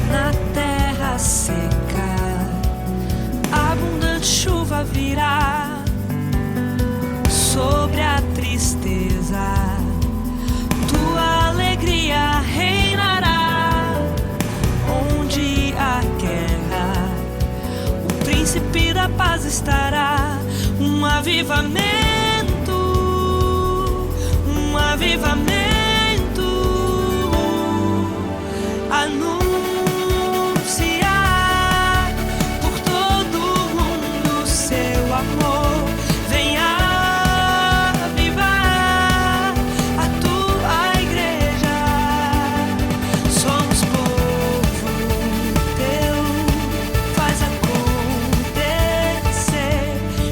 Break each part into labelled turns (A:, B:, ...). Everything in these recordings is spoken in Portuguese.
A: Na terra seca, abundante chuva virá sobre a tristeza. Tua alegria reinará. Onde há guerra, o príncipe da paz estará. Um avivamento, um avivamento. Anunciar por todo mundo seu amor. Venha avivar a tua igreja. Somos povo teu, faz acontecer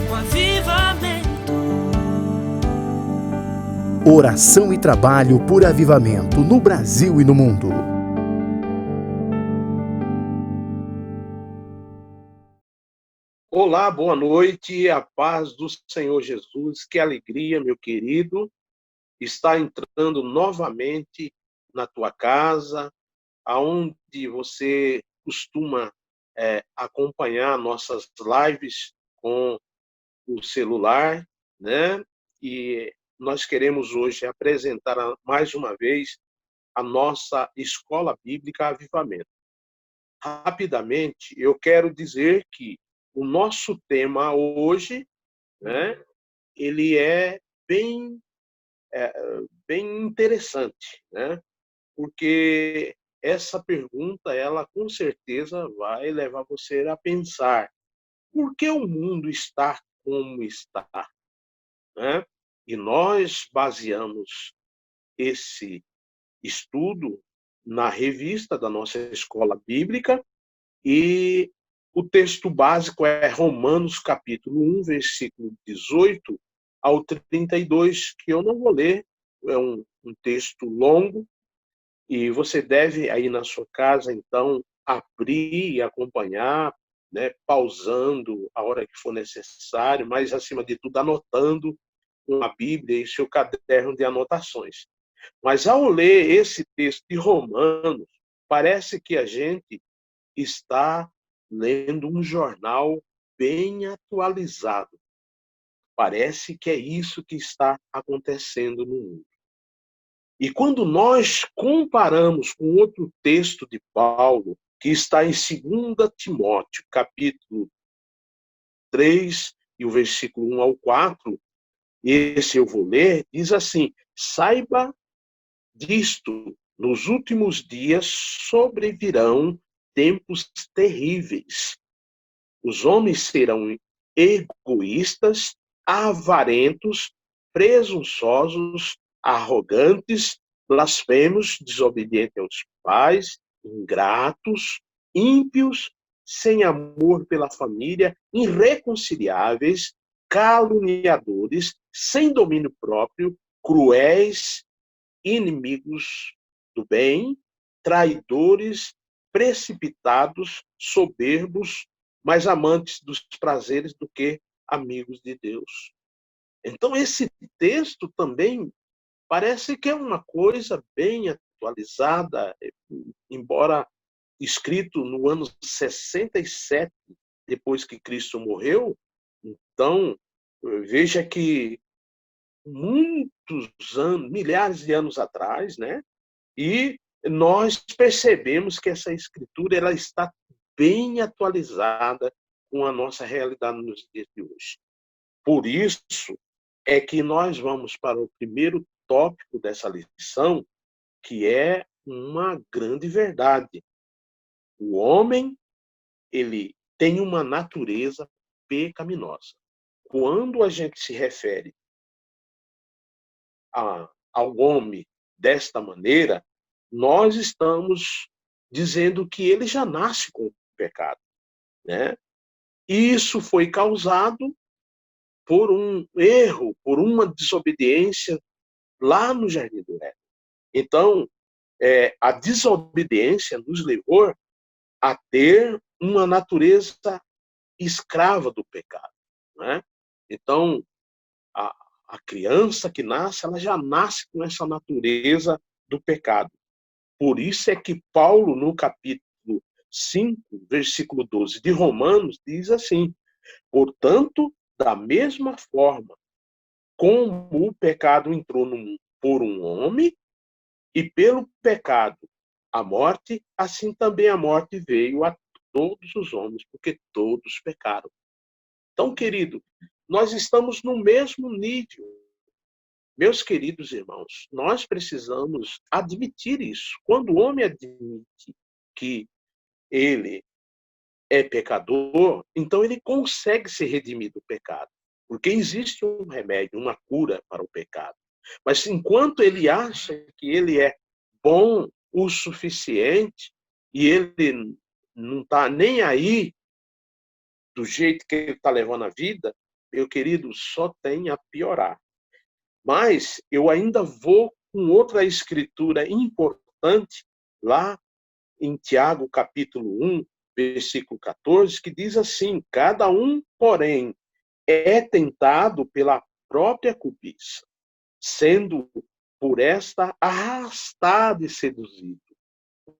A: um avivamento.
B: Oração e trabalho por avivamento no Brasil e no mundo.
C: Olá, boa noite, a paz do Senhor Jesus, que alegria, meu querido, estar entrando novamente na tua casa, aonde você costuma acompanhar nossas lives com o celular, né? E nós queremos hoje apresentar mais uma vez a nossa Escola Bíblica Avivamento. Rapidamente, eu quero dizer que o nosso tema hoje, né, ele é bem, bem interessante, né? Porque essa pergunta, ela com certeza vai levar você a pensar: por que o mundo está como está? Né? E nós baseamos esse estudo na revista da nossa escola bíblica, e o texto básico é Romanos capítulo 1, versículo 18 ao 32, que eu não vou ler, é um texto longo, e você deve aí na sua casa, então, abrir e acompanhar, né, pausando a hora que for necessário, mas, acima de tudo, anotando uma Bíblia e seu caderno de anotações. Mas, ao ler esse texto de Romanos, parece que a gente está lendo um jornal bem atualizado. Parece que é isso que está acontecendo no mundo. E quando nós comparamos com outro texto de Paulo, que está em 2 Timóteo, capítulo 3, e o versículo 1 ao 4, esse eu vou ler, diz assim: saiba disto, nos últimos dias sobrevirão tempos terríveis. Os homens serão egoístas, avarentos, presunçosos, arrogantes, blasfemos, desobedientes aos pais, ingratos, ímpios, sem amor pela família, irreconciliáveis, caluniadores, sem domínio próprio, cruéis, inimigos do bem, traidores, precipitados, soberbos, mais amantes dos prazeres do que amigos de Deus. Então, esse texto também parece que é uma coisa bem atualizada, embora escrito no ano 67, depois que Cristo morreu. Então, veja que muitos anos, milhares de anos atrás, né? E nós percebemos que essa escritura ela está bem atualizada com a nossa realidade nos dias de hoje. Por isso é que nós vamos para o primeiro tópico dessa lição, que é uma grande verdade. O homem, ele tem uma natureza pecaminosa. Quando a gente se refere ao homem desta maneira, nós estamos dizendo que ele já nasce com o pecado, né? Isso foi causado por um erro, por uma desobediência lá no Jardim do Éden. Então, a desobediência nos levou a ter uma natureza escrava do pecado, né? Então, a criança que nasce, ela já nasce com essa natureza do pecado. Por isso é que Paulo, no capítulo 5, versículo 12 de Romanos, diz assim: portanto, da mesma forma como o pecado entrou no mundo por um homem, e pelo pecado a morte, assim também a morte veio a todos os homens, porque todos pecaram. Então, querido, nós estamos no mesmo nível. Meus queridos irmãos, nós precisamos admitir isso. Quando o homem admite que ele é pecador, então ele consegue se redimir do pecado. Porque existe um remédio, uma cura para o pecado. Mas enquanto ele acha que ele é bom o suficiente e ele não está nem aí do jeito que ele está levando a vida, meu querido, só tem a piorar. Mas eu ainda vou com outra escritura importante lá em Tiago, capítulo 1, versículo 14, que diz assim: cada um, porém, é tentado pela própria cobiça, sendo por esta arrastado e seduzido.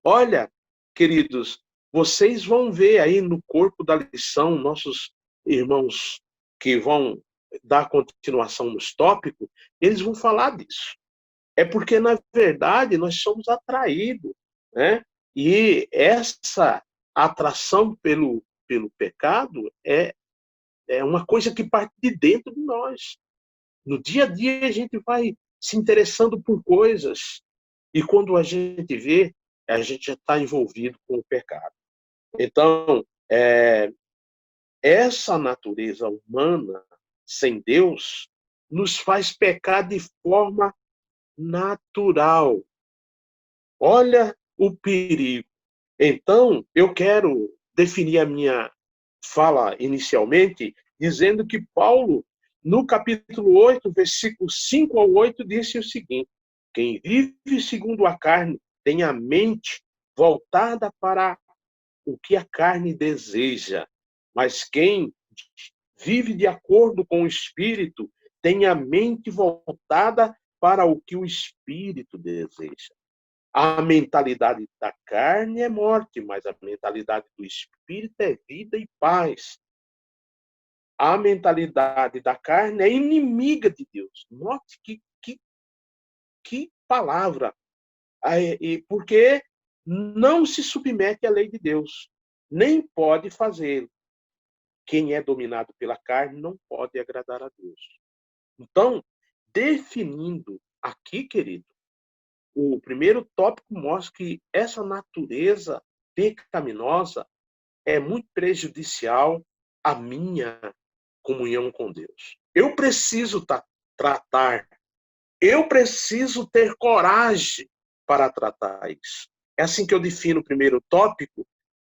C: Olha, queridos, vocês vão ver aí no corpo da lição, nossos irmãos que vão dar continuação nos tópicos, eles vão falar disso. É porque, na verdade, nós somos atraídos, né? E essa atração pelo pecado é uma coisa que parte de dentro de nós. No dia a dia, a gente vai se interessando por coisas. E quando a gente vê, a gente já está envolvido com o pecado. Então, essa natureza humana, sem Deus, nos faz pecar de forma natural. Olha o perigo. Então, eu quero definir a minha fala inicialmente dizendo que Paulo, no capítulo 8, versículos 5 ao 8, disse o seguinte: quem vive segundo a carne tem a mente voltada para o que a carne deseja, mas quem vive de acordo com o Espírito tem a mente voltada para o que o Espírito deseja. A mentalidade da carne é morte, mas a mentalidade do Espírito é vida e paz. A mentalidade da carne é inimiga de Deus. Note que palavra. Porque não se submete à lei de Deus, nem pode fazê-lo. Quem é dominado pela carne não pode agradar a Deus. Então, definindo aqui, querido, o primeiro tópico mostra que essa natureza pecaminosa é muito prejudicial à minha comunhão com Deus. Eu preciso tratar, eu preciso ter coragem para tratar isso. É assim que eu defino o primeiro tópico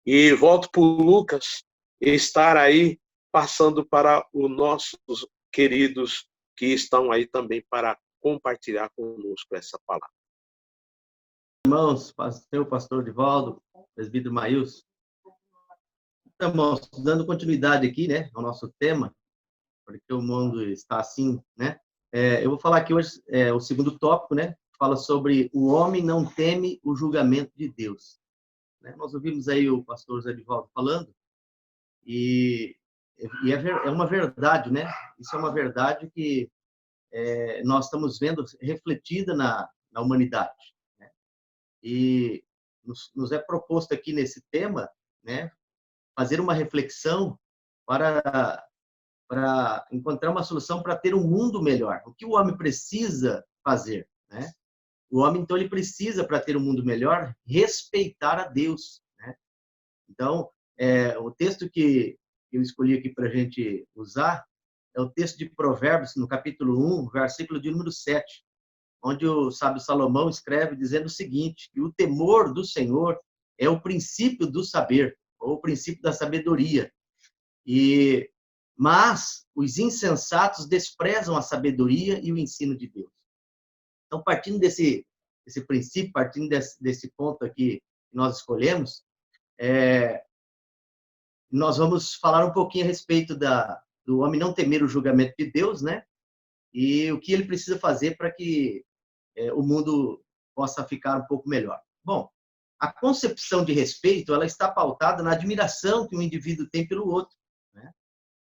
C: e volto para o Lucas estar aí passando para os nossos queridos que estão aí também para compartilhar conosco essa palavra.
D: Irmãos, pastor Divaldo, presbítero Maílson. Então, irmãos, dando continuidade aqui, né, ao nosso tema, porque o mundo está assim, né? Eu vou falar aqui hoje o segundo tópico, né? Fala sobre o homem não teme o julgamento de Deus. Né? Nós ouvimos aí o pastor Zé Divaldo falando, e é uma verdade, né? Isso é uma verdade que nós estamos vendo refletida na humanidade. E nos é proposto aqui nesse tema, né, fazer uma reflexão para encontrar uma solução para ter um mundo melhor. O que o homem precisa fazer, né? O homem, então, ele precisa, para ter um mundo melhor, respeitar a Deus, né? Então, o texto que eu escolhi aqui para a gente usar é o texto de Provérbios, no capítulo 1, versículo de número 7, onde o sábio Salomão escreve dizendo o seguinte, que o temor do Senhor é o princípio do saber, ou o princípio da sabedoria. Mas os insensatos desprezam a sabedoria e o ensino de Deus. Então, partindo desse princípio, partindo desse ponto aqui que nós escolhemos, nós vamos falar um pouquinho a respeito do homem não temer o julgamento de Deus, né? E o que ele precisa fazer para que o mundo possa ficar um pouco melhor. Bom, a concepção de respeito, ela está pautada na admiração que um indivíduo tem pelo outro, né?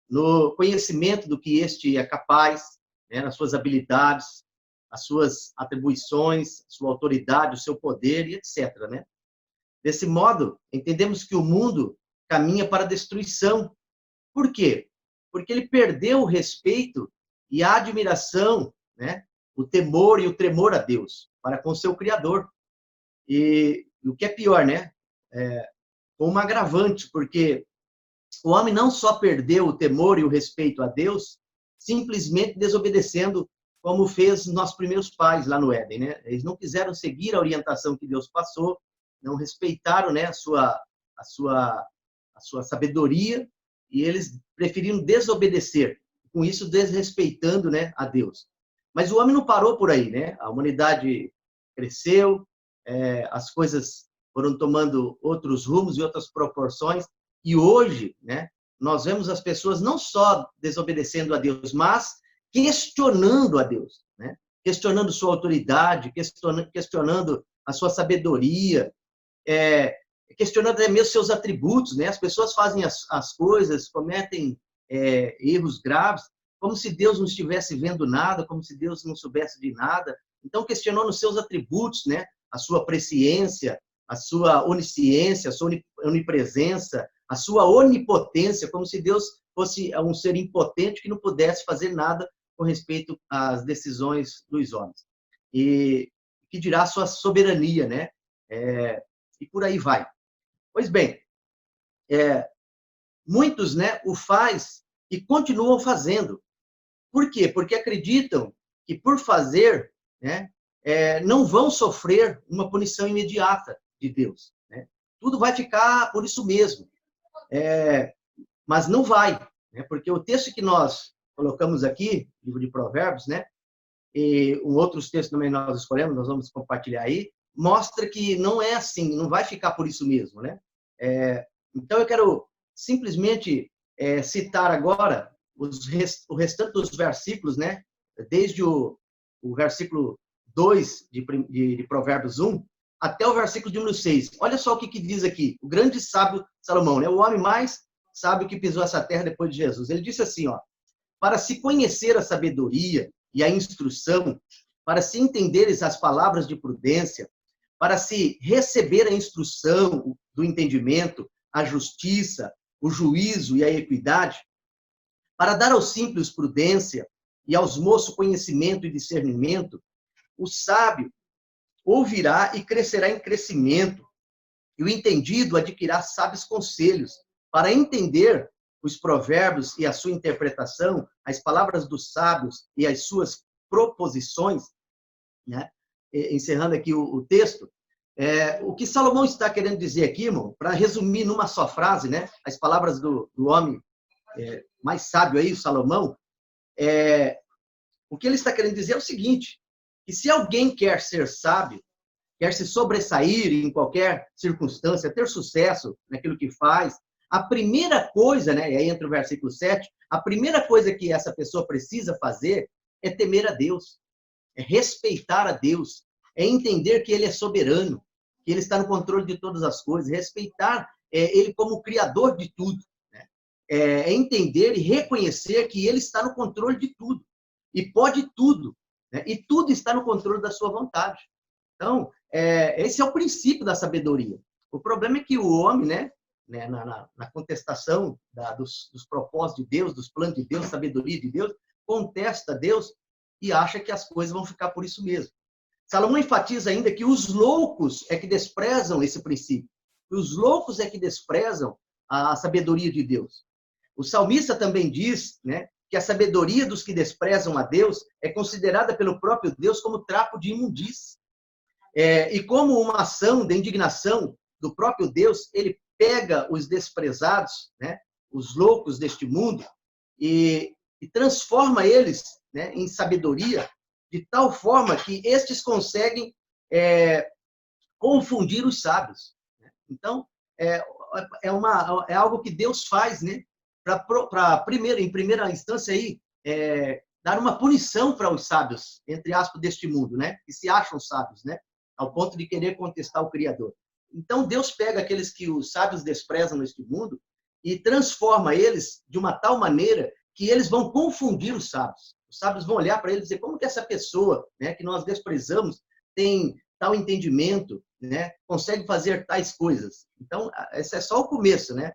D: No conhecimento do que este é capaz, né? Nas suas habilidades, as suas atribuições, sua autoridade, o seu poder e etc., né? Desse modo, entendemos que o mundo caminha para a destruição. Por quê? Porque ele perdeu o respeito e a admiração, né? O temor e o tremor a Deus para com seu Criador. E o que é pior, né? Com um agravante, porque o homem não só perdeu o temor e o respeito a Deus, simplesmente desobedecendo como fez nossos primeiros pais lá no Éden, né? Eles não quiseram seguir a orientação que Deus passou, não respeitaram, né, a sua sabedoria, e eles preferiram desobedecer, com isso desrespeitando, né, a Deus. Mas o homem não parou por aí, né? A humanidade cresceu, as coisas foram tomando outros rumos e outras proporções, e hoje, né, nós vemos as pessoas não só desobedecendo a Deus, mas questionando a Deus, né? Questionando sua autoridade, questionando a sua sabedoria, questionando até mesmo seus atributos, né? As pessoas fazem as coisas, cometem erros graves, como se Deus não estivesse vendo nada, como se Deus não soubesse de nada. Então, questionando os seus atributos, né? A sua presciência, a sua onisciência, a sua onipresença, a sua onipotência, como se Deus fosse um ser impotente que não pudesse fazer nada com respeito às decisões dos homens. E que dirá a sua soberania, né? E por aí vai. Pois bem, muitos, né, o faz e continuam fazendo. Por quê? Porque acreditam que por fazer, né, não vão sofrer uma punição imediata de Deus, né? Tudo vai ficar por isso mesmo. Mas não vai, né? Porque o texto que nós colocamos aqui, livro de Provérbios, né? E outros textos também nós escolhemos, nós vamos compartilhar aí, mostra que não é assim, não vai ficar por isso mesmo, né? Então eu quero simplesmente citar agora o restante dos versículos, né? Desde o versículo 2 de Provérbios 1 até o versículo de número 6. Olha só o que diz aqui, o grande sábio Salomão, né? O homem mais sábio que pisou essa terra depois de Jesus. Ele disse assim, ó: para se conhecer a sabedoria e a instrução, para se entenderes as palavras de prudência, para se receber a instrução do entendimento, a justiça, o juízo e a equidade, para dar aos simples prudência e aos moços conhecimento e discernimento, o sábio ouvirá e crescerá em crescimento, e o entendido adquirirá sábios conselhos, para entender os provérbios e a sua interpretação, as palavras dos sábios e as suas proposições, né? Encerrando aqui o texto, o que Salomão está querendo dizer aqui, irmão, para resumir numa só frase, né, as palavras do homem mais sábio aí, o Salomão, o que ele está querendo dizer é o seguinte, que se alguém quer ser sábio, quer se sobressair em qualquer circunstância, ter sucesso naquilo que faz, a primeira coisa, né, e aí entra o versículo 7, a primeira coisa que essa pessoa precisa fazer é temer a Deus, é respeitar a Deus, é entender que Ele é soberano, que Ele está no controle de todas as coisas, respeitar Ele como Criador de tudo, né? É entender e reconhecer que Ele está no controle de tudo, e pode tudo, né? E tudo está no controle da sua vontade. Então, esse é o princípio da sabedoria. O problema é que o homem, né, na contestação dos propósitos de Deus, dos planos de Deus, sabedoria de Deus, contesta Deus e acha que as coisas vão ficar por isso mesmo. Salomão enfatiza ainda que os loucos é que desprezam esse princípio. Os loucos é que desprezam a sabedoria de Deus. O salmista também diz, né, que a sabedoria dos que desprezam a Deus é considerada pelo próprio Deus como trapo de imundície. E como uma ação de indignação do próprio Deus, ele pega os desprezados, né, os loucos deste mundo, e transforma eles, né, em sabedoria, de tal forma que estes conseguem confundir os sábios. Então, é algo que Deus faz, né, em primeira instância, aí, dar uma punição para os sábios, entre aspas, deste mundo, né, que se acham sábios, né? ao ponto de querer contestar o Criador. Então, Deus pega aqueles que os sábios desprezam neste mundo e transforma eles de uma tal maneira que eles vão confundir os sábios. Os sábios vão olhar para eles e dizer, como que essa pessoa, né, que nós desprezamos tem tal entendimento, né, consegue fazer tais coisas. Então, esse é só o começo, né,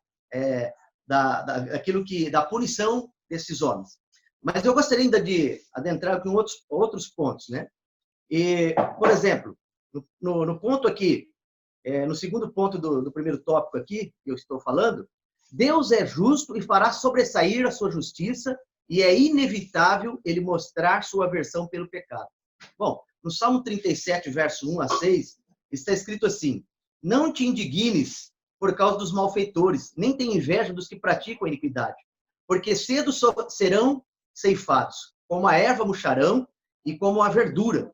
D: da punição desses homens. Mas eu gostaria ainda de adentrar com outros pontos, né? E, por exemplo, no ponto aqui, no segundo ponto do primeiro tópico aqui, que eu estou falando, Deus é justo e fará sobressair a sua justiça, e é inevitável ele mostrar sua aversão pelo pecado. Bom, no Salmo 37, verso 1 a 6, está escrito assim, não te indignes por causa dos malfeitores, nem tenha inveja dos que praticam a iniquidade, porque cedo serão ceifados, como a erva murcharão e como a verdura.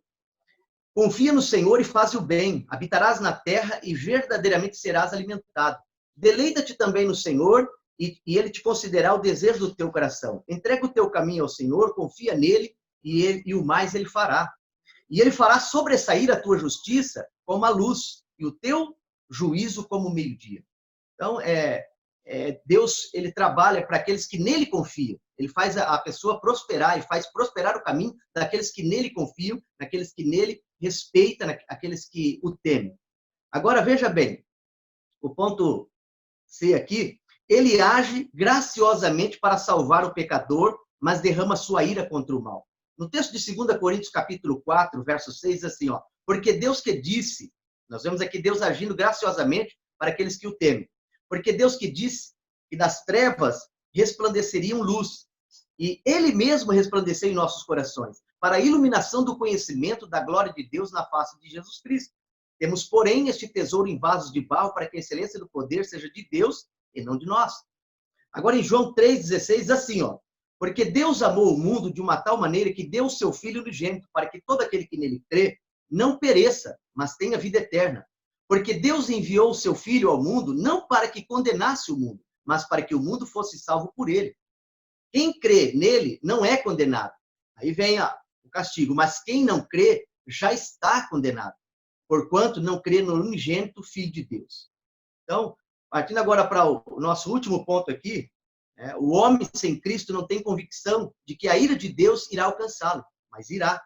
D: Confia no Senhor e faz o bem, habitarás na terra e verdadeiramente serás alimentado. Deleita-te também no Senhor e ele te concederá o desejo do teu coração. Entrega o teu caminho ao Senhor, confia nele e o mais ele fará. E ele fará sobressair a tua justiça como a luz e o teu juízo como o meio-dia. Então, Deus, ele trabalha para aqueles que nele confiam. Ele faz a pessoa prosperar e faz prosperar o caminho daqueles que nele confiam, daqueles que nele respeitam, aqueles que o temem. Agora, veja bem, o ponto C aqui, ele age graciosamente para salvar o pecador, mas derrama sua ira contra o mal. No texto de 2 Coríntios, capítulo 4, verso 6, assim, ó, porque Deus que disse, nós vemos aqui Deus agindo graciosamente para aqueles que o temem. Porque Deus que disse que das trevas resplandeceriam luz, e ele mesmo resplandeceu em nossos corações, para a iluminação do conhecimento da glória de Deus na face de Jesus Cristo. Temos, porém, este tesouro em vasos de barro, para que a excelência do poder seja de Deus e não de nós. Agora, em João 3,16, assim, ó, porque Deus amou o mundo de uma tal maneira que deu o seu Filho unigênito, para que todo aquele que nele crê não pereça, mas tenha vida eterna. Porque Deus enviou o seu Filho ao mundo não para que condenasse o mundo, mas para que o mundo fosse salvo por ele. Quem crê nele não é condenado. Aí vem o castigo. Mas quem não crê já está condenado, porquanto não crê no unigênito Filho de Deus. Então, partindo agora para o nosso último ponto aqui, o homem sem Cristo não tem convicção de que a ira de Deus irá alcançá-lo, mas irá.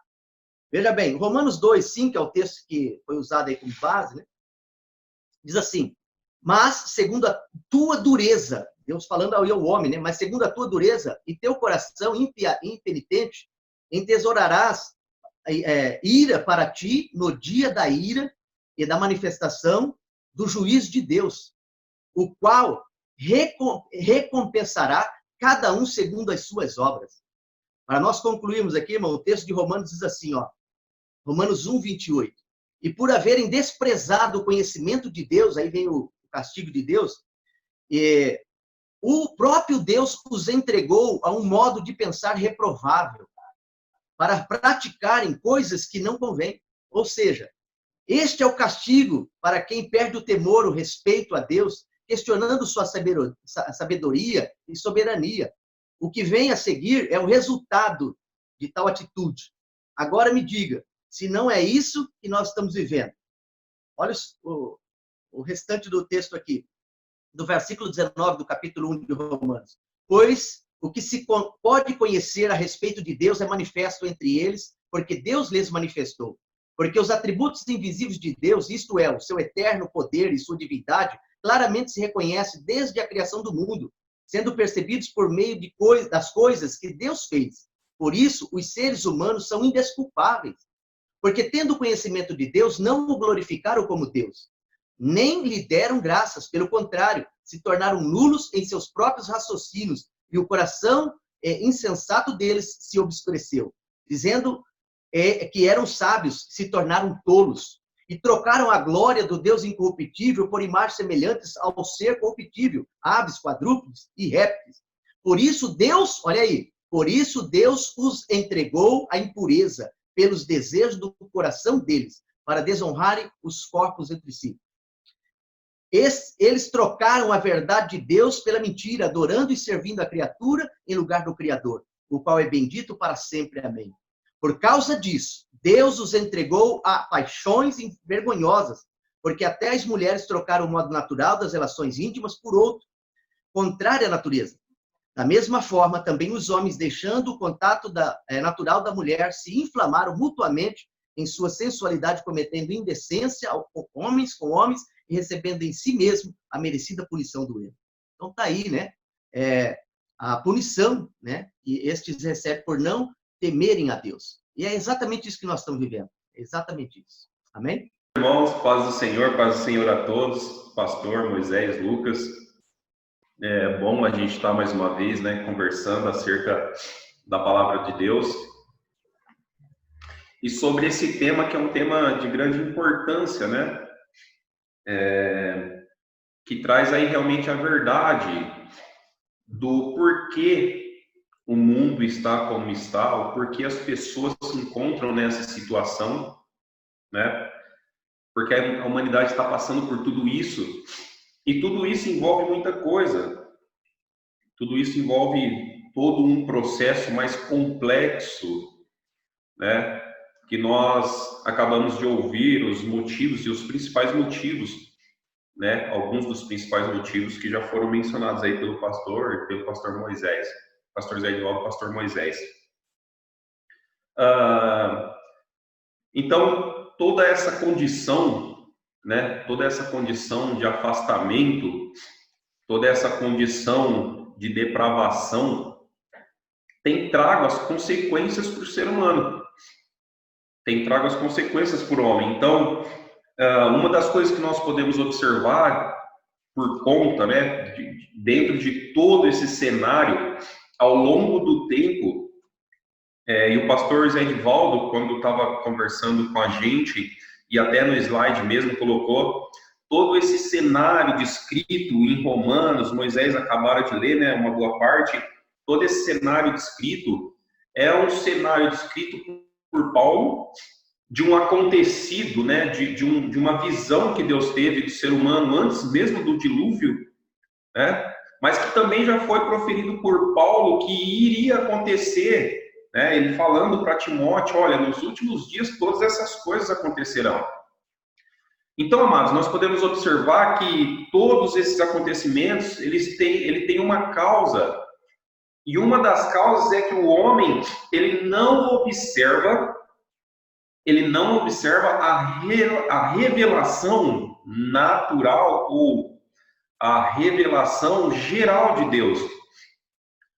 D: Veja bem, Romanos 2,5, que é o texto que foi usado aí como base, né? Diz assim, mas segundo a tua dureza, Deus falando ao homem, né? Mas segundo a tua dureza e teu coração impenitente, entesourarás ira para ti no dia da ira e da manifestação do juízo de Deus, o qual recompensará cada um segundo as suas obras. Para nós concluirmos aqui, irmão, o texto de Romanos diz assim, ó, Romanos 1:28. E por haverem desprezado o conhecimento de Deus, aí vem o castigo de Deus, o próprio Deus os entregou a um modo de pensar reprovável, para praticarem coisas que não convêm. Ou seja, este é o castigo para quem perde o temor, o respeito a Deus, questionando sua sabedoria e soberania. O que vem a seguir é o resultado de tal atitude. Agora me diga, se não é isso que nós estamos vivendo. Olha o restante do texto aqui, do versículo 19 do capítulo 1 de Romanos. Pois o que se pode conhecer a respeito de Deus é manifesto entre eles, porque Deus lhes manifestou. Porque os atributos invisíveis de Deus, isto é, o seu eterno poder e sua divindade, claramente se reconhece desde a criação do mundo, sendo percebidos por meio das coisas que Deus fez. Por isso, os seres humanos são indesculpáveis, porque tendo conhecimento de Deus, não o glorificaram como Deus, nem lhe deram graças, pelo contrário, se tornaram nulos em seus próprios raciocínios, e o coração insensato deles se obscureceu, dizendo que eram sábios, se tornaram tolos, e trocaram a glória do Deus incorruptível por imagens semelhantes ao ser corruptível, aves, quadrúpedes e répteis. Por isso Deus, olha aí, por isso Deus os entregou à impureza, pelos desejos do coração deles, para desonrarem os corpos entre si. Eles trocaram a verdade de Deus pela mentira, adorando e servindo a criatura em lugar do Criador, o qual é bendito para sempre. Amém. Por causa disso, Deus os entregou a paixões vergonhosas, porque até as mulheres trocaram o modo natural das relações íntimas por outro, contrário à natureza. Da mesma forma, também os homens, deixando o contato natural da mulher, se inflamaram mutuamente em sua sensualidade, cometendo indecência homens com homens e recebendo em si mesmo a merecida punição do erro. Então está aí, né? A punição, né? Que estes recebem por não temerem a Deus. E é exatamente isso que nós estamos vivendo. É exatamente isso. Amém?
E: Irmãos, paz do Senhor a todos, pastor Moisés, Lucas. É bom a gente estar mais uma vez, né, conversando acerca da palavra de Deus. E sobre esse tema, que é um tema de grande importância, né? Que traz aí realmente a verdade do porquê o mundo está como está, o porquê as pessoas se encontram nessa situação, né? Porque a humanidade está passando por tudo isso, e tudo isso envolve muita coisa. Tudo isso envolve todo um processo mais complexo, né? Que nós acabamos de ouvir os motivos e os principais motivos, né? Alguns dos principais motivos que já foram mencionados aí pelo pastor Moisés, pastor Zé Edivaldo, pastor Moisés. Então, toda essa condição, né? Toda essa condição de afastamento, toda essa condição de depravação tem trago as consequências para o ser humano. Tem trago as consequências para o homem. Então, uma das coisas que nós podemos observar por conta, né, dentro de todo esse cenário, ao longo do tempo, e o pastor Zé Edivaldo, quando estava conversando com a gente, e até no slide mesmo colocou, todo esse cenário descrito em Romanos, Moisés acabaram de ler, né, uma boa parte, todo esse cenário descrito é um cenário descrito por Paulo, de um acontecido, né, de uma visão que Deus teve do ser humano antes mesmo do dilúvio, né, mas que também já foi proferido por Paulo que iria acontecer, né, ele falando para Timóteo, olha, nos últimos dias todas essas coisas acontecerão. Então, amados, nós podemos observar que todos esses acontecimentos, ele tem uma causa, e uma das causas é que o homem, ele não observa a revelação natural ou a revelação geral de Deus.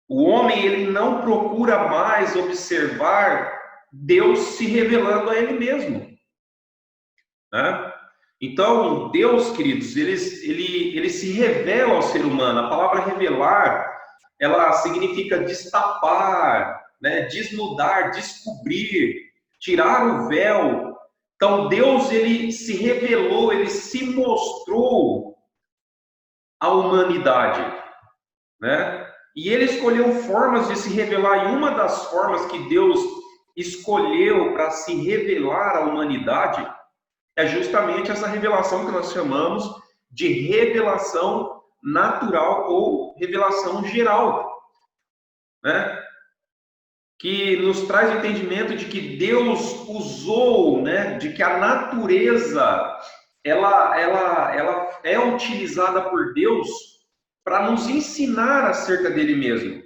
E: O homem, ele não procura mais observar Deus se revelando a ele mesmo, né? Então, Deus, queridos, ele se revela ao ser humano. A palavra revelar, ela significa destapar, né? Desnudar, descobrir, tirar o véu. Então, Deus, ele se revelou, ele se mostrou à humanidade, né? E ele escolheu formas de se revelar, e uma das formas que Deus escolheu para se revelar à humanidade é justamente essa revelação que nós chamamos de revelação natural ou revelação geral, né? Que nos traz o entendimento de que Deus usou, né? De que a natureza ela é utilizada por Deus para nos ensinar acerca dele mesmo.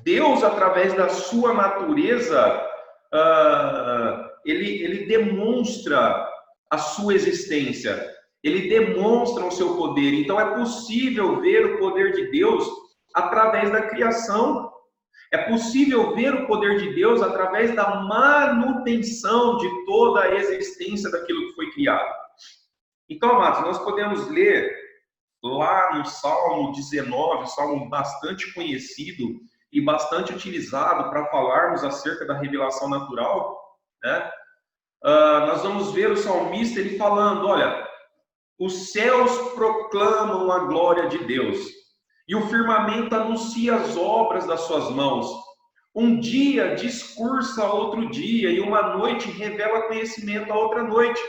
E: Deus, através da sua natureza, ele demonstra a sua existência, ele demonstra o seu poder. Então é possível ver o poder de Deus através da criação, é possível ver o poder de Deus através da manutenção de toda a existência daquilo que foi criado. Então, amados, nós podemos ler lá no Salmo 19, salmo bastante conhecido e bastante utilizado para falarmos acerca da revelação natural, né? Nós vamos ver o salmista ele falando, olha, os céus proclamam a glória de Deus e o firmamento anuncia as obras das suas mãos. Um dia discursa a outro dia e uma noite revela conhecimento a outra noite.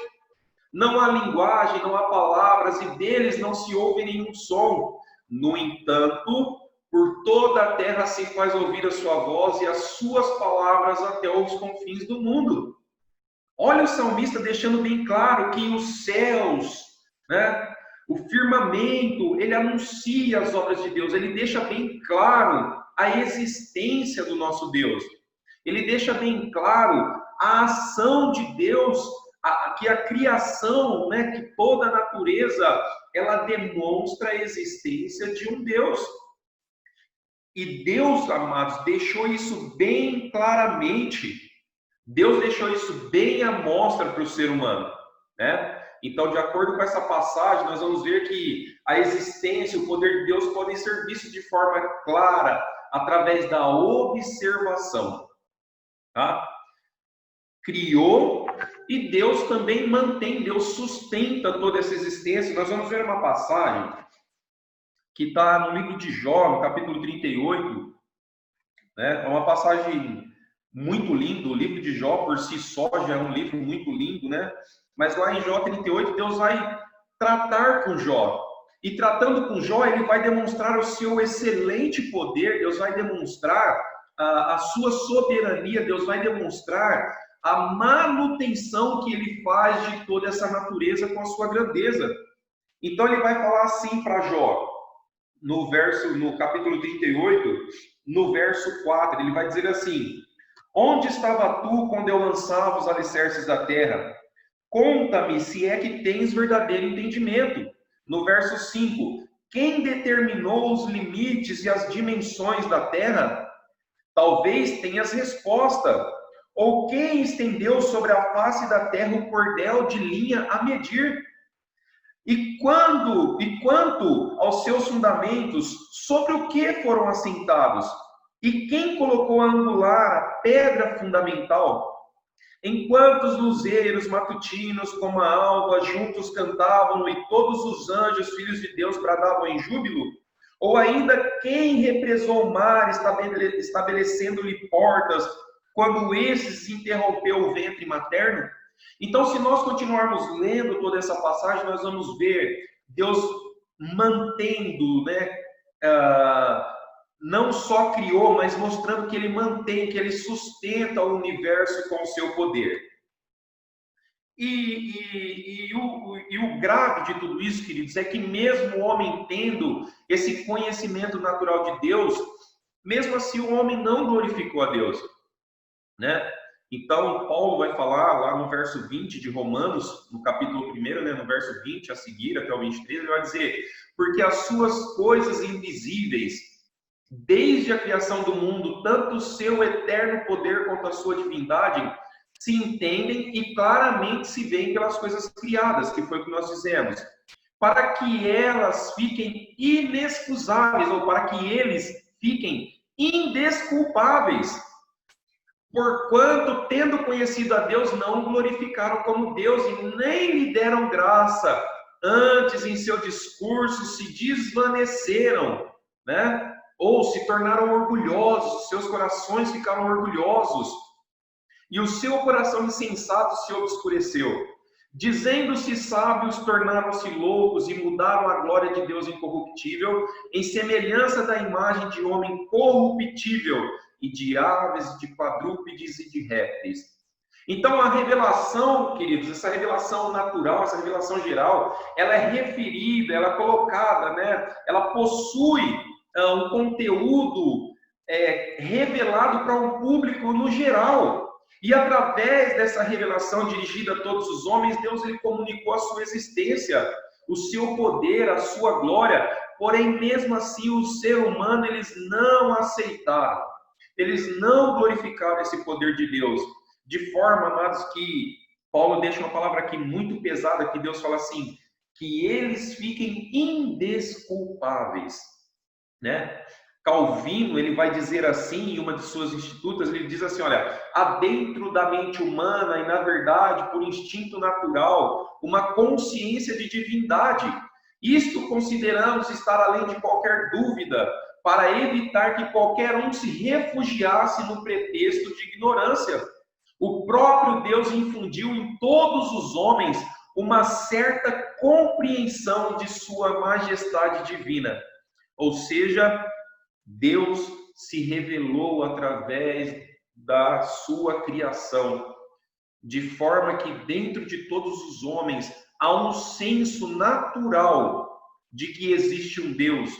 E: Não há linguagem, não há palavras e deles não se ouve nenhum som. No entanto, Por toda a terra se faz ouvir a sua voz e as suas palavras até os confins do mundo. Olha o salmista deixando bem claro que os céus, né, o firmamento, ele anuncia as obras de Deus, ele deixa bem claro a existência do nosso Deus. Ele deixa bem claro a ação de Deus, que a criação, né, que toda a natureza, ela demonstra a existência de um Deus. E Deus, amados, deixou isso bem claramente. Deus deixou isso bem à mostra para o ser humano, né? Então, de acordo com essa passagem, nós vamos ver que a existência, o poder de Deus podem ser vistos de forma clara, através da observação, tá? Criou e Deus também mantém, Deus sustenta toda essa existência. Nós vamos ver uma passagem que está no livro de Jó, no capítulo 38, né? É uma passagem muito linda. O livro de Jó, por si só, já é um livro muito lindo, né? Mas lá em Jó 38, Deus vai tratar com Jó. E tratando com Jó, ele vai demonstrar o seu excelente poder, Deus vai demonstrar a sua soberania, Deus vai demonstrar a manutenção que ele faz de toda essa natureza com a sua grandeza. Então ele vai falar assim para Jó, no capítulo 38, no verso 4, ele vai dizer assim: onde estava tu quando eu lançava os alicerces da terra? Conta-me se é que tens verdadeiro entendimento. No verso 5, quem determinou os limites e as dimensões da terra? Talvez tenhas resposta. Ou quem estendeu sobre a face da terra o cordel de linha a medir? E quanto aos seus fundamentos, sobre o que foram assentados? E quem colocou a angular, a pedra fundamental? Enquanto os luzeiros matutinos, como a alva, juntos cantavam, e todos os anjos, filhos de Deus, bradavam em júbilo? Ou ainda quem represou o mar, estabelecendo-lhe portas, quando esses interrompeu o ventre materno? Então, se nós continuarmos lendo toda essa passagem, nós vamos ver Deus mantendo, né? Não só criou, mas mostrando que ele mantém, que ele sustenta o universo com o seu poder. E o grave de tudo isso, queridos, é que mesmo o homem tendo esse conhecimento natural de Deus, mesmo assim o homem não glorificou a Deus, né? Então, Paulo vai falar lá no verso 20 de Romanos, no capítulo 1, né, no verso 20 a seguir, até o 23, ele vai dizer: porque as suas coisas invisíveis, desde a criação do mundo, tanto o seu eterno poder quanto a sua divindade, se entendem e claramente se veem pelas coisas criadas, que foi o que nós dizemos, para que elas fiquem inexcusáveis, ou para que eles fiquem indesculpáveis. Porquanto, tendo conhecido a Deus, não o glorificaram como Deus e nem lhe deram graça. Antes, em seu discurso, se desvaneceram, né? Ou se tornaram orgulhosos, seus corações ficaram orgulhosos. E o seu coração insensato se obscureceu. Dizendo-se sábios, tornaram-se loucos e mudaram a glória de Deus incorruptível em semelhança da imagem de homem corruptível, e de aves, de quadrúpedes e de répteis. Então a revelação, queridos, essa revelação natural, essa revelação geral, ela é referida, ela é colocada, né? Ela possui um conteúdo revelado para um público no geral. E através dessa revelação dirigida a todos os homens, Deus ele comunicou a sua existência, o seu poder, a sua glória. Porém, mesmo assim, o ser humano, eles não aceitaram. Eles não glorificaram esse poder de Deus, de forma, amados, que Paulo deixa uma palavra aqui muito pesada, que Deus fala assim, que eles fiquem indesculpáveis, né? Calvino, ele vai dizer assim, em uma de suas institutas, ele diz assim, olha, há dentro da mente humana, e na verdade, por instinto natural, uma consciência de divindade. Isto consideramos estar além de qualquer dúvida, para evitar que qualquer um se refugiasse no pretexto de ignorância. O próprio Deus infundiu em todos os homens uma certa compreensão de sua majestade divina. Ou seja, Deus se revelou através da sua criação, de forma que dentro de todos os homens há um senso natural de que existe um Deus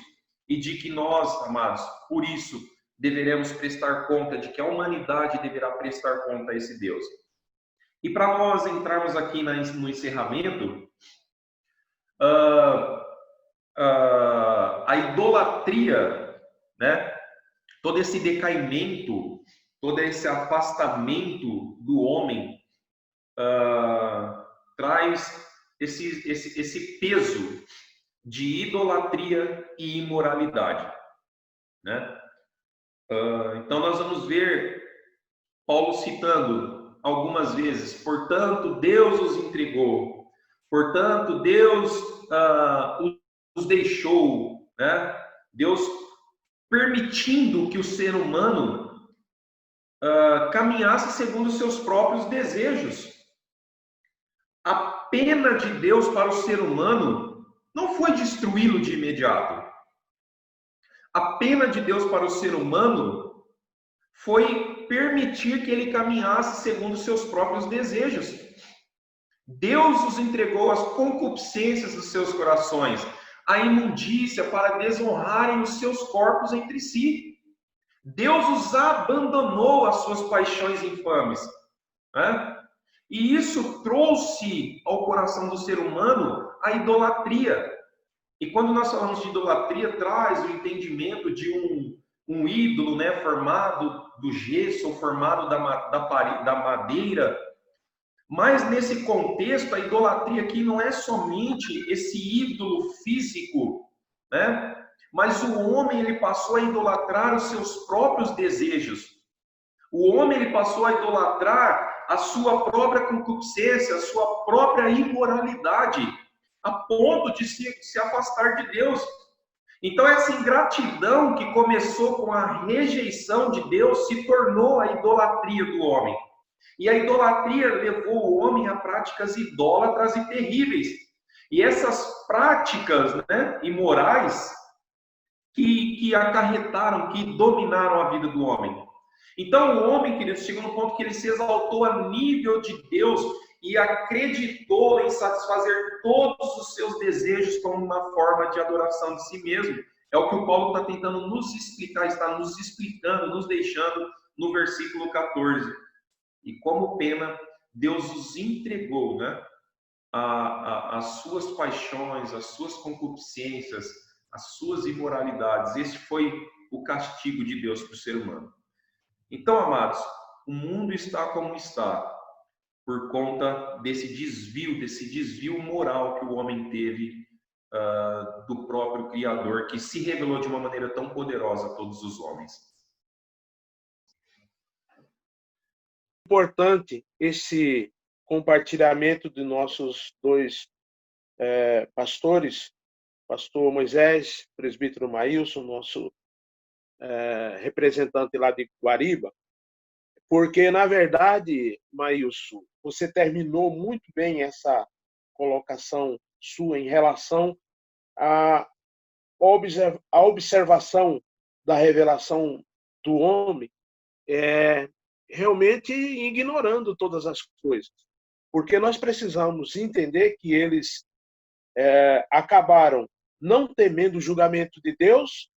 E: e de que nós, amados, por isso, deveremos prestar conta, de que a humanidade deverá prestar conta a esse Deus. E para nós entrarmos aqui no encerramento, a idolatria, né? Todo esse decaimento, todo esse afastamento do homem traz esse peso de idolatria e imoralidade, né? Então nós vamos ver Paulo citando algumas vezes: portanto Deus os entregou, portanto Deus os deixou, né? Deus permitindo que o ser humano caminhasse segundo os seus próprios desejos. A pena de Deus para o ser humano não foi destruí-lo de imediato. A pena de Deus para o ser humano foi permitir que ele caminhasse segundo os seus próprios desejos. Deus os entregou às concupiscências dos seus corações, à imundícia, para desonrarem os seus corpos entre si. Deus os abandonou às suas paixões infames, né? E isso trouxe ao coração do ser humano a idolatria. E quando nós falamos de idolatria, traz o entendimento de um ídolo, né, formado do gesso, formado da madeira. Mas nesse contexto, a idolatria aqui não é somente esse ídolo físico, né? Mas o homem, ele passou a idolatrar os seus próprios desejos. O homem, ele passou a idolatrar a sua própria concupiscência, a sua própria imoralidade, a ponto de se afastar de Deus. Então essa ingratidão que começou com a rejeição de Deus se tornou a idolatria do homem. E a idolatria levou o homem a práticas idólatras e terríveis. E essas práticas, né, imorais que acarretaram, que dominaram a vida do homem. Então o homem, querido, chegou no ponto que ele se exaltou a nível de Deus e acreditou em satisfazer todos os seus desejos como uma forma de adoração de si mesmo. É o que o Paulo está tentando nos explicar, está nos explicando, nos deixando no versículo 14. E como pena, Deus os entregou, né, as suas paixões, as suas concupiscências, as suas imoralidades. Esse foi o castigo de Deus para o ser humano. Então, amados, o mundo está como está por conta desse desvio moral que o homem teve do próprio Criador, que se revelou de uma maneira tão poderosa a todos os homens.
C: Importante esse compartilhamento de nossos dois pastores, pastor Moisés, presbítero Maílson, nosso representante lá de Guariba, porque, na verdade, Maílson, você terminou muito bem essa colocação sua em relação à observação da revelação do homem, realmente ignorando todas as coisas. Porque nós precisamos entender que eles acabaram não temendo o julgamento de Deus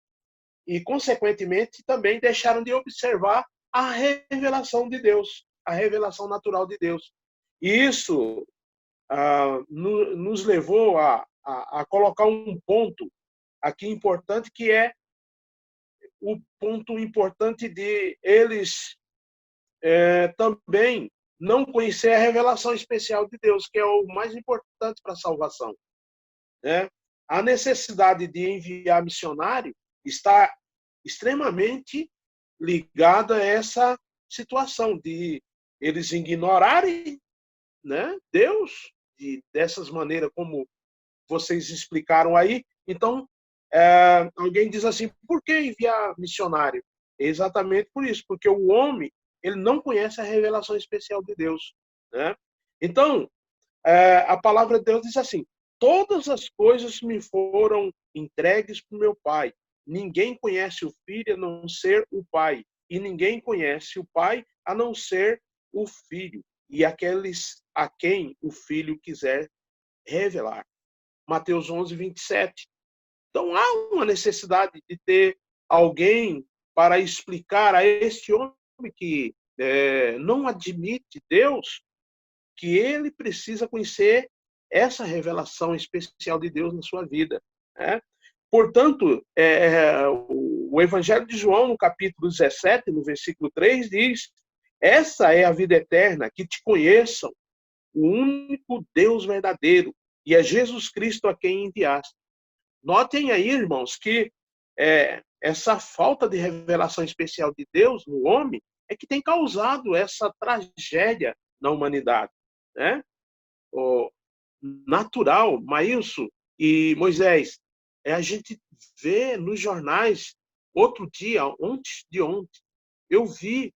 C: e, consequentemente, também deixaram de observar a revelação de Deus, a revelação natural de Deus. E isso nos levou a colocar um ponto aqui importante, que é o ponto importante de eles também não conhecer a revelação especial de Deus, que é o mais importante para a salvação, né? A necessidade de enviar missionário está extremamente ligada a essa situação de eles ignorarem, né, Deus, e dessas maneiras como vocês explicaram aí. Então, alguém diz assim: por que enviar missionário? É exatamente por isso, porque o homem, ele não conhece a revelação especial de Deus, né? Então, a palavra de Deus diz assim: todas as coisas me foram entregues por meu Pai, ninguém conhece o Filho a não ser o Pai, e ninguém conhece o Pai a não ser o Filho, e aqueles a quem o Filho quiser revelar. Mateus 11, 27. Então, há uma necessidade de ter alguém para explicar a este homem que não admite Deus, que ele precisa conhecer essa revelação especial de Deus na sua vida, né? Portanto, o Evangelho de João, no capítulo 17, no versículo 3, diz: essa é a vida eterna, que te conheçam, o único Deus verdadeiro, e é Jesus Cristo a quem enviaste. Notem aí, irmãos, que essa falta de revelação especial de Deus no homem é que tem causado essa tragédia na humanidade, né? O natural, Maílson e Moisés, a gente vê nos jornais, outro dia, antes de ontem, eu vi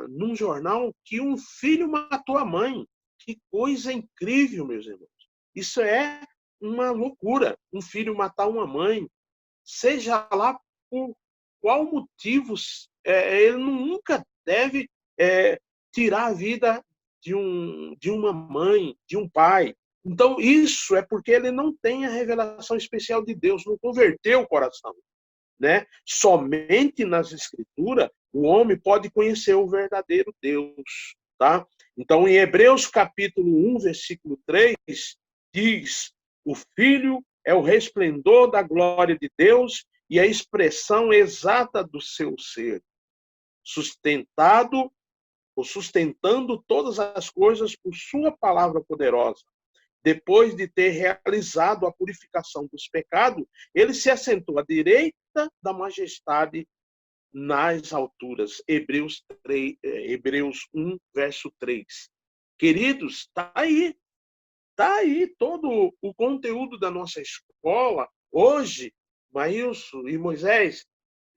C: num jornal que um filho matou a mãe. Que coisa incrível, meus irmãos. Isso é uma loucura, um filho matar uma mãe, seja lá por qual motivo, ele nunca deve tirar a vida de uma mãe, de um pai. Então, isso é porque ele não tem a revelação especial de Deus, não converteu o coração, né? Somente nas Escrituras o homem pode conhecer o verdadeiro Deus, tá? Então, em Hebreus capítulo 1, versículo 3, diz: o Filho é o resplendor da glória de Deus e a expressão exata do seu ser, sustentando todas as coisas por sua palavra poderosa. Depois de ter realizado a purificação dos pecados, ele se assentou à direita da majestade nas alturas. Hebreus 1, verso 3. Queridos, está aí todo o conteúdo da nossa escola. Hoje, Maílson e Moisés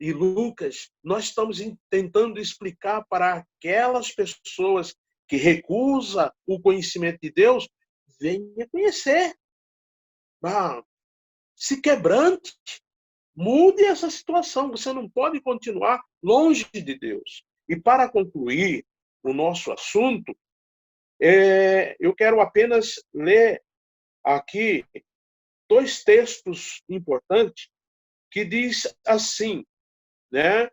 C: e Lucas, nós estamos tentando explicar para aquelas pessoas que recusam o conhecimento de Deus, venha conhecer. Se quebrante, mude essa situação. Você não pode continuar longe de Deus. E para concluir o nosso assunto, eu quero apenas ler aqui 2 textos importantes que diz assim, né?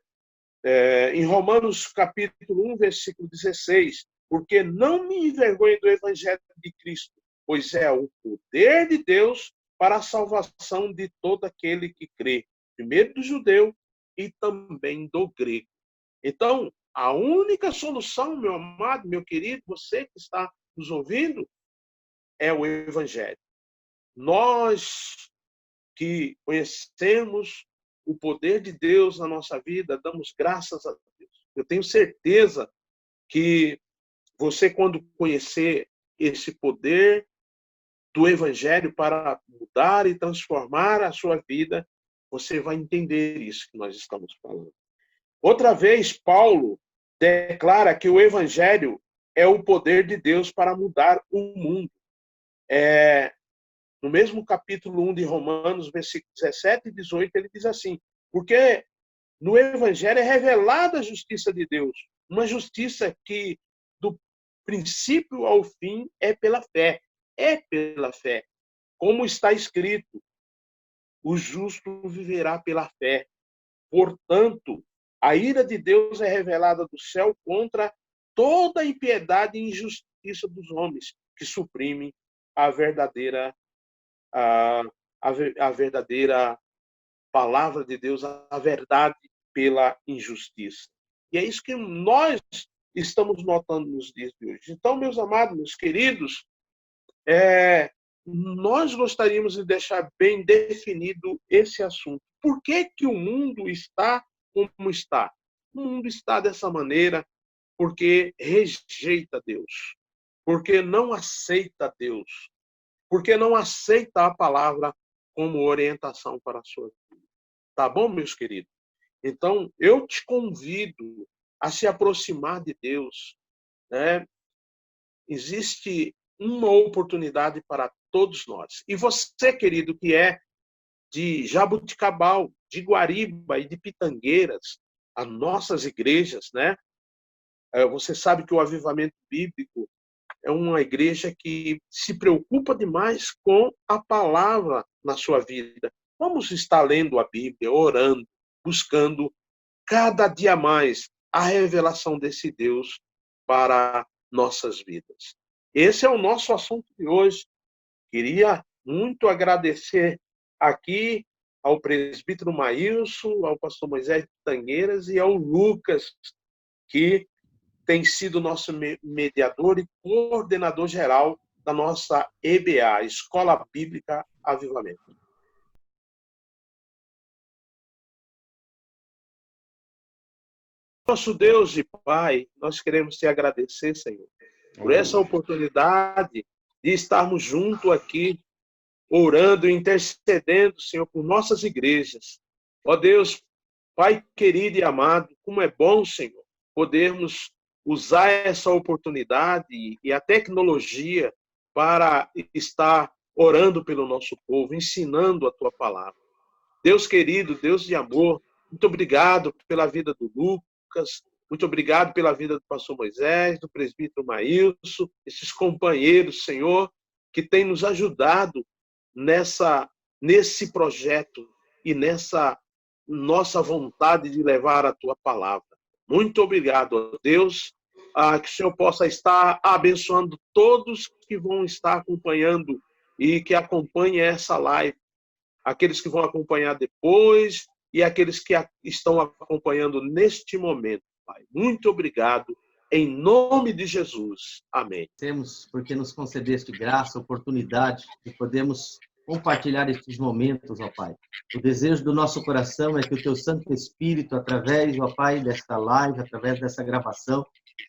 C: Em Romanos capítulo 1, versículo 16, porque não me envergonho do evangelho de Cristo, pois é o poder de Deus para a salvação de todo aquele que crê, primeiro do judeu e também do grego. Então, a única solução, meu amado, meu querido, você que está nos ouvindo, é o evangelho. Nós que conhecemos o poder de Deus na nossa vida, damos graças a Deus. Eu tenho certeza que você, quando conhecer esse poder do Evangelho para mudar e transformar a sua vida, você vai entender isso que nós estamos falando. Outra vez, Paulo declara que o Evangelho é o poder de Deus para mudar o mundo. No mesmo capítulo 1 de Romanos, versículos 17 e 18, ele diz assim: porque no Evangelho é revelada a justiça de Deus, uma justiça que, do princípio ao fim, é pela fé. É pela fé. Como está escrito, o justo viverá pela fé. Portanto, a ira de Deus é revelada do céu contra toda a impiedade e injustiça dos homens que suprimem a verdadeira palavra de Deus, a verdade pela injustiça. E é isso que nós estamos notando nos dias de hoje. Então, meus amados, meus queridos, nós gostaríamos de deixar bem definido esse assunto. Por que que o mundo está como está? O mundo está dessa maneira porque rejeita Deus, porque não aceita Deus, porque não aceita a palavra como orientação para a sua vida. Tá bom, meus queridos? Então, eu te convido a se aproximar de Deus, né? Existe uma oportunidade para todos nós. E você, querido, que é de Jaboticabal, de Guariba e de Pitangueiras, as nossas igrejas, né? Você sabe que o Avivamento Bíblico é uma igreja que se preocupa demais com a palavra na sua vida. Vamos estar lendo a Bíblia, orando, buscando cada dia mais a revelação desse Deus para nossas vidas. Esse é o nosso assunto de hoje. Queria muito agradecer aqui ao presbítero Maílson, ao pastor Moisés de Tangueiras e ao Lucas, que tem sido nosso mediador e coordenador geral da nossa EBA, Escola Bíblica Avivamento. Nosso Deus e Pai, nós queremos te agradecer, Senhor, por essa oportunidade de estarmos juntos aqui, orando e intercedendo, Senhor, por nossas igrejas. Ó Deus, Pai querido e amado, como é bom, Senhor, podermos usar essa oportunidade e a tecnologia para estar orando pelo nosso povo, ensinando a Tua palavra. Deus querido, Deus de amor, muito obrigado pela vida do Lucas, muito obrigado pela vida do pastor Moisés, do presbítero Maílson, esses companheiros, Senhor, que têm nos ajudado nesse projeto e nessa nossa vontade de levar a Tua palavra. Muito obrigado, Deus, que o Senhor possa estar abençoando todos que vão estar acompanhando e que acompanhem essa live, aqueles que vão acompanhar depois e aqueles que estão acompanhando neste momento, Pai. Muito obrigado, em nome de Jesus. Amém.
D: Temos porque nos concedeste graça, oportunidade de podermos compartilhar estes momentos, ó Pai. O desejo do nosso coração é que o Teu Santo Espírito, através, ó Pai, desta live, através dessa gravação,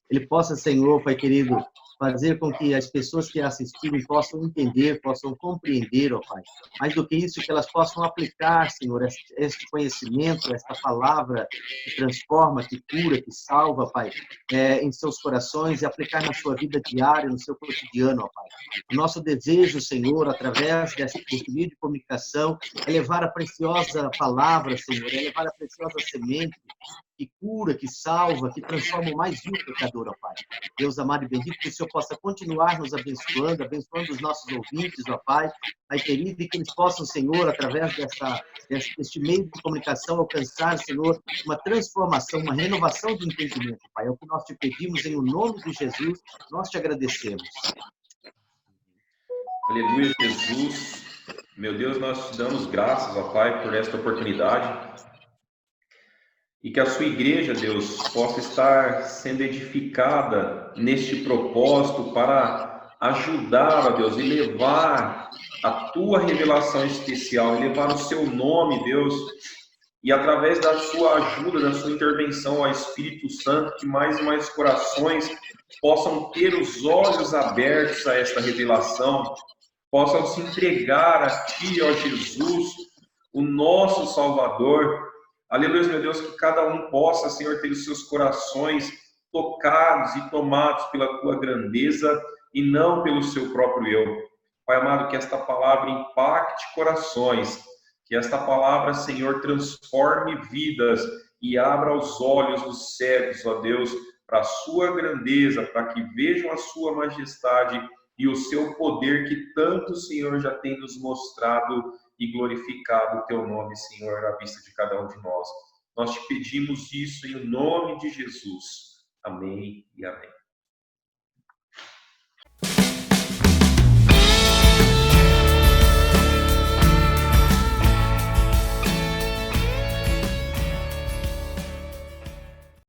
D: ele possa, Senhor, Pai querido, fazer com que as pessoas que assistirem possam entender, possam compreender, ó Pai. Mais do que isso, que elas possam aplicar, Senhor, este conhecimento, esta palavra que transforma, que cura, que salva, Pai, em seus corações e aplicar na sua vida diária, no seu cotidiano, ó Pai. O nosso desejo, Senhor, através desse meio de comunicação, é levar a preciosa palavra, Senhor, é levar a preciosa semente que cura, que salva, que transforma o mais vil pecador, ó Pai. Deus amado e bendito, que o Senhor possa continuar nos abençoando, abençoando os nossos ouvintes, ó Pai, Pai querido, e que eles possam, Senhor, através deste meio de comunicação, alcançar, Senhor, uma transformação, uma renovação do entendimento, Pai. É o que nós te pedimos em o nome de Jesus, nós te agradecemos.
E: Aleluia, Jesus. Meu Deus, nós te damos graças, ó Pai, por esta oportunidade. E que a sua igreja, Deus, possa estar sendo edificada neste propósito para ajudar, ó Deus, e levar a tua revelação especial, e levar o seu nome, Deus, e através da sua ajuda, da sua intervenção ao Espírito Santo, que mais e mais corações possam ter os olhos abertos a esta revelação, possam se entregar a Ti, ó Jesus, o nosso Salvador. Aleluia, meu Deus, que cada um possa, Senhor, ter os seus corações tocados e tomados pela Tua grandeza e não pelo seu próprio eu. Pai amado, que esta palavra impacte corações, que esta palavra, Senhor, transforme vidas e abra os olhos dos cegos, ó Deus, para a Sua grandeza, para que vejam a Sua majestade e o seu poder que tanto, Senhor, já tem nos mostrado e glorificado o Teu nome, Senhor, à vista de cada um de nós. Nós te pedimos isso em nome de Jesus. Amém e amém.